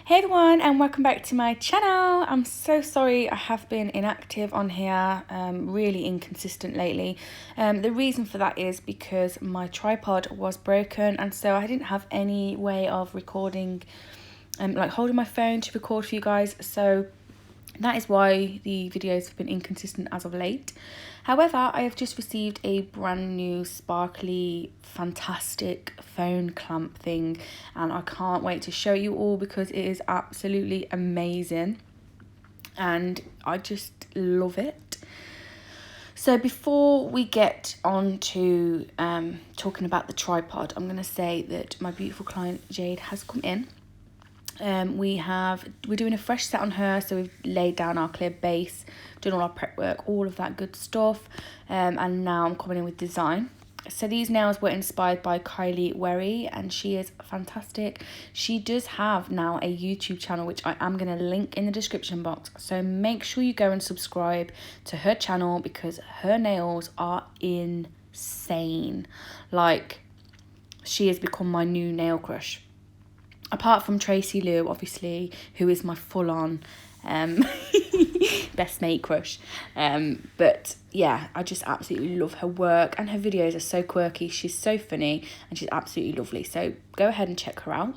Hey everyone, and welcome back to my channel. I'm so sorry I have been inactive on here, really inconsistent lately. The reason for that is because my tripod was broken, and so I didn't have any way of recording, like holding my phone to record for you guys. So that is why the videos have been inconsistent as of late. However, I have just received a brand new sparkly, fantastic phone clamp thing, and I can't wait to show you all because it is absolutely amazing and I just love it. So before we get on to talking about the tripod, I'm going to say that my beautiful client Jade has come in. We're doing a fresh set on her, so we've laid down our clear base, done all our prep work, all of that good stuff, and now I'm coming in with design. So these nails were inspired by Kylie Werry, and she is fantastic. She does have now a YouTube channel, which I am going to link in the description box, so make sure you go and subscribe to her channel because her nails are insane. Like, she has become my new nail crush. Apart from Tracy Liu, obviously, who is my full-on best mate crush. But yeah, I just absolutely love her work, and her videos are so quirky. She's so funny, and she's absolutely lovely. So go ahead and check her out.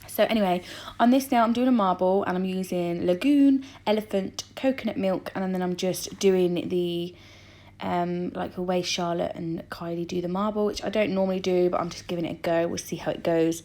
So anyway, on this nail, I'm doing a marble, and I'm using Lagoon, Elephant, Coconut Milk, and then I'm just doing the like the way Charlotte and Kylie do the marble, which I don't normally do, but I'm just giving it a go. We'll see how it goes.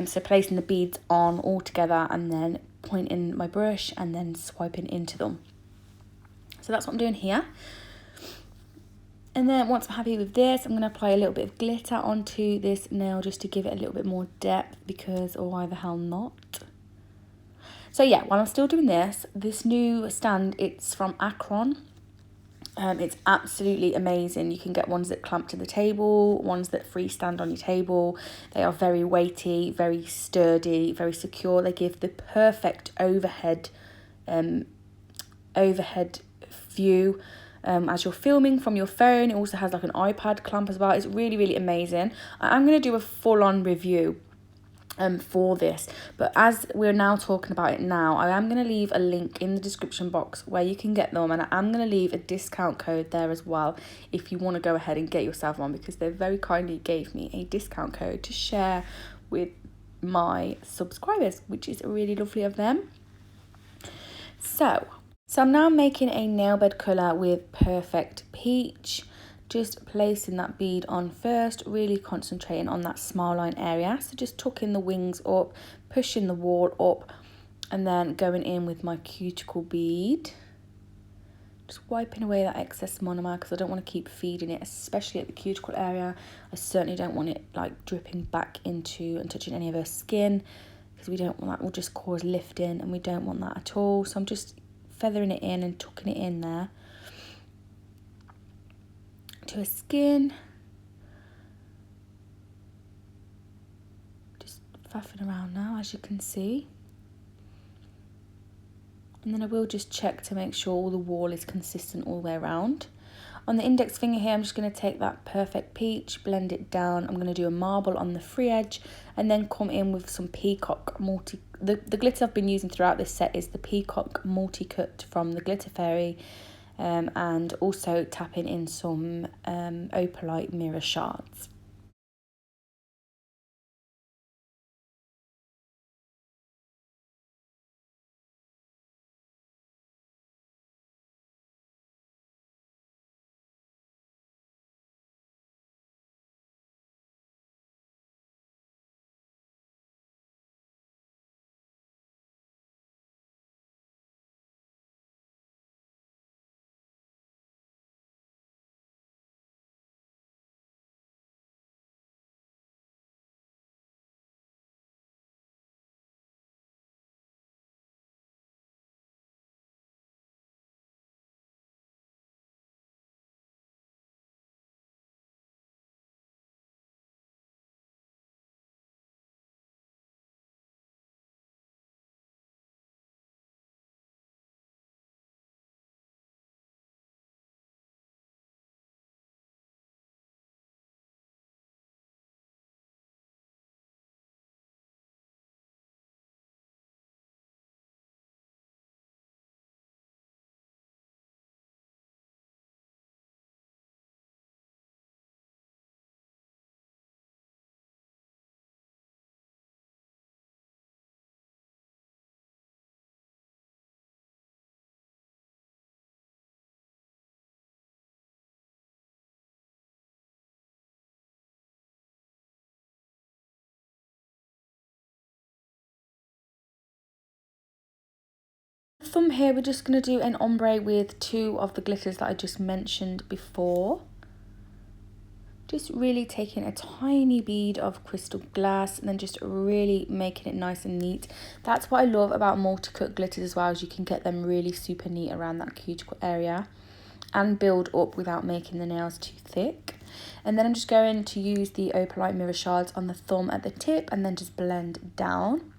So placing the beads on all together and then pointing my brush and then swiping into them. So that's what I'm doing here. And then once I'm happy with this, I'm going to apply a little bit of glitter onto this nail just to give it a little bit more depth because why the hell not? So yeah, while I'm still doing this new stand, it's from Acron. It's absolutely amazing. You can get ones that clamp to the table, ones that freestand on your table. They are very weighty, very sturdy, very secure. They give the perfect overhead view as you're filming from your phone. It also has like an iPad clamp as well. It's really, really amazing. I'm going to do a full-on review for this, but as we're now talking about it now, I am going to leave a link in the description box where you can get them, and I'm going to leave a discount code there as well if you want to go ahead and get yourself one, because they very kindly gave me a discount code to share with my subscribers, which is really lovely of them. So I'm now making a nail bed colour with Perfect Peach. Just placing that bead on first, really concentrating on that smile line area. So just tucking the wings up, pushing the wall up, and then going in with my cuticle bead. Just wiping away that excess monomer because I don't want to keep feeding it, especially at the cuticle area. I certainly don't want it like dripping back into and touching any of her skin, because we don't want that. Will just cause lifting, and we don't want that at all. So I'm just feathering it in and tucking it in there to her skin. Just faffing around now, as you can see. And then I will just check to make sure all the wall is consistent all the way around. On the index finger here, I'm just going to take that Perfect Peach, blend it down. I'm going to do a marble on the free edge, and then come in with some Peacock multi. The glitter I've been using throughout this set is the Peacock multi-cut from the Glitter Fairy, and also tapping in some opalite mirror shards. From here, we're just going to do an ombre with 2 of the glitters that I just mentioned before. Just really taking a tiny bead of crystal glass and then just really making it nice and neat. That's what I love about multi-cut glitters as well, is you can get them really super neat around that cuticle area and build up without making the nails too thick. And then I'm just going to use the Opalite Mirror Shards on the thumb at the tip and then just blend down.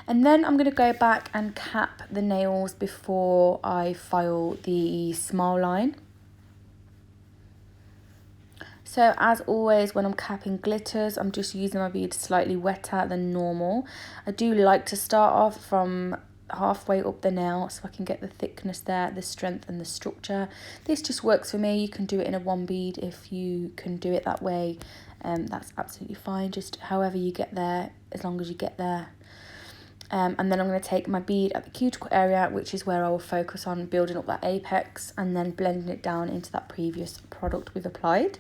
And then I'm going to go back and cap the nails before I file the smile line. So as always, when I'm capping glitters, I'm just using my bead slightly wetter than normal. I do like to start off from halfway up the nail so I can get the thickness there, the strength and the structure. This just works for me. You can do it in a 1 bead if you can do it that way. That's absolutely fine, just however you get there, as long as you get there. And then I'm going to take my bead at the cuticle area, which is where I will focus on building up that apex and then blending it down into that previous product we've applied.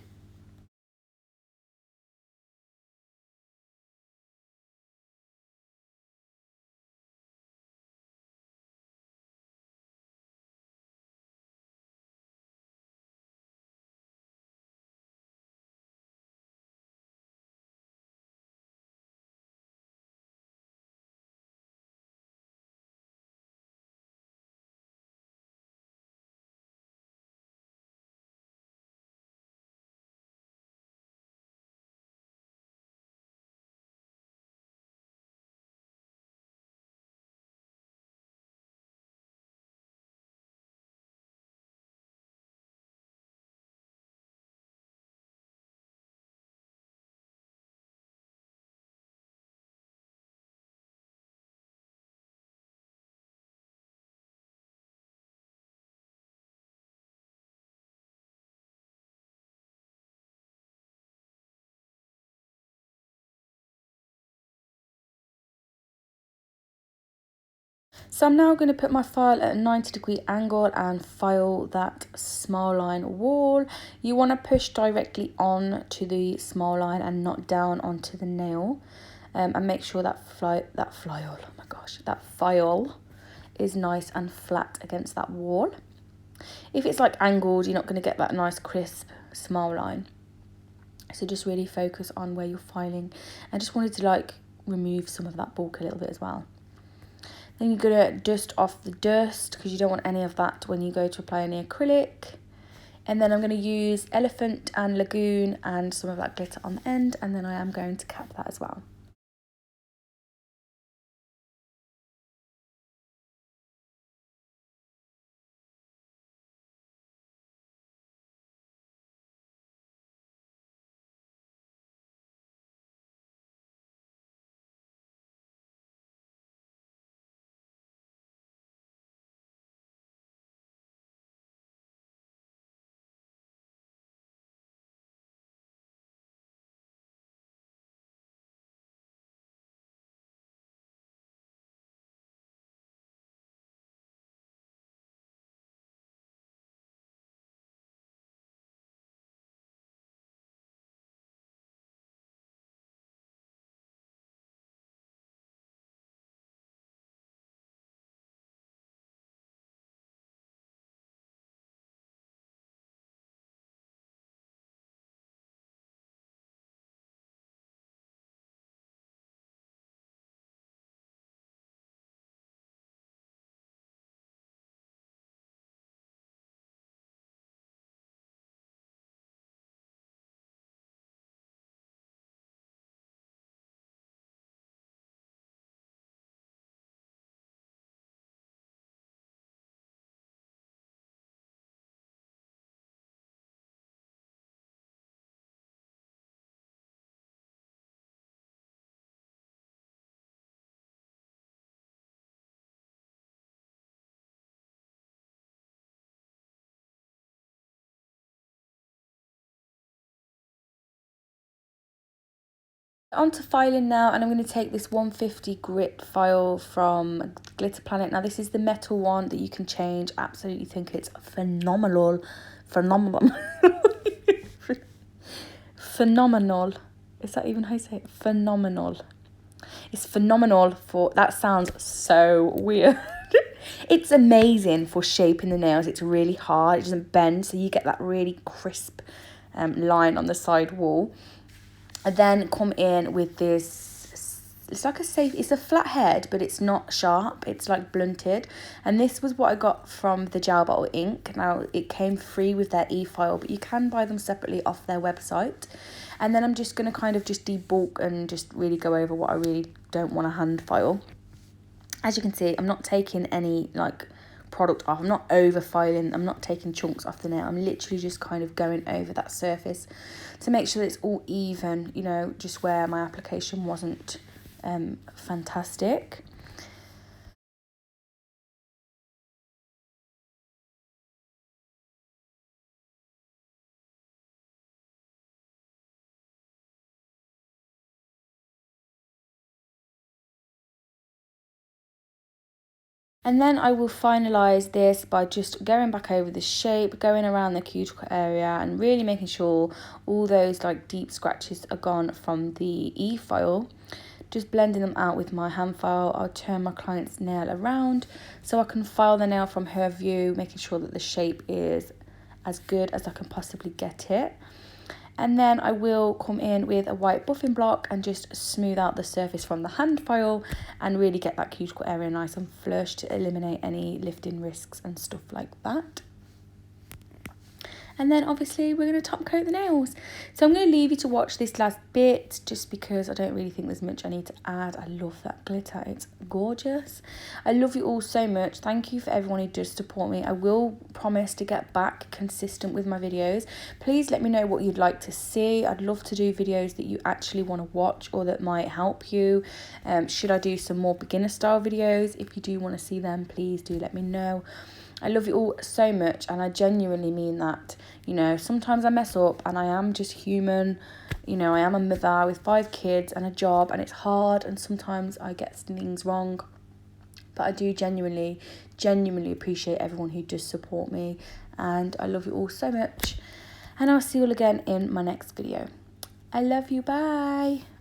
So I'm now going to put my file at a 90-degree angle and file that smile line wall. You want to push directly on to the smile line and not down onto the nail. And make sure that file is nice and flat against that wall. If it's like angled, you're not going to get that nice crisp smile line. So just really focus on where you're filing. I just wanted to like remove some of that bulk a little bit as well. Then you're going to dust off the dust because you don't want any of that when you go to apply any acrylic. And then I'm going to use Elephant and Lagoon and some of that glitter on the end, and then I am going to cap that as well. On to filing now, and I'm going to take this 150 grit file from Glitter Planet. Now this is the metal one that you can change. Absolutely think it's phenomenal. Phenomenal. Phenomenal. Is that even how you say it? Phenomenal. It's phenomenal for, that sounds so weird. It's amazing for shaping the nails. It's really hard. It doesn't bend, so you get that really crisp line on the side wall. I then come in with this, it's like it's a flat head, but it's not sharp. It's like blunted. And this was what I got from the Gel Bottle ink. Now, it came free with their e-file, but you can buy them separately off their website. And then I'm just going to kind of just debulk and just really go over what I really don't want to hand file. As you can see, I'm not taking any like product off. I'm not over filing. I'm not taking chunks off the nail. I'm literally just kind of going over that surface to make sure that it's all even, you know, just where my application wasn't fantastic. And then I will finalise this by just going back over the shape, going around the cuticle area and really making sure all those like deep scratches are gone from the e-file. Just blending them out with my hand file. I'll turn my client's nail around so I can file the nail from her view, making sure that the shape is as good as I can possibly get it. And then I will come in with a white buffing block and just smooth out the surface from the hand file and really get that cuticle area nice and flush to eliminate any lifting risks and stuff like that. And then obviously we're going to top coat the nails. So I'm going to leave you to watch this last bit just because I don't really think there's much I need to add. I love that glitter. It's gorgeous. I love you all so much. Thank you for everyone who does support me. I will promise to get back consistent with my videos. Please let me know what you'd like to see. I'd love to do videos that you actually want to watch or that might help you. Should I do some more beginner style videos? If you do want to see them, please do let me know. I love you all so much, and I genuinely mean that. You know, sometimes I mess up and I am just human. You know, I am a mother with 5 kids and a job, and it's hard, and sometimes I get things wrong. But I do genuinely appreciate everyone who does support me, and I love you all so much. And I'll see you all again in my next video. I love you, bye.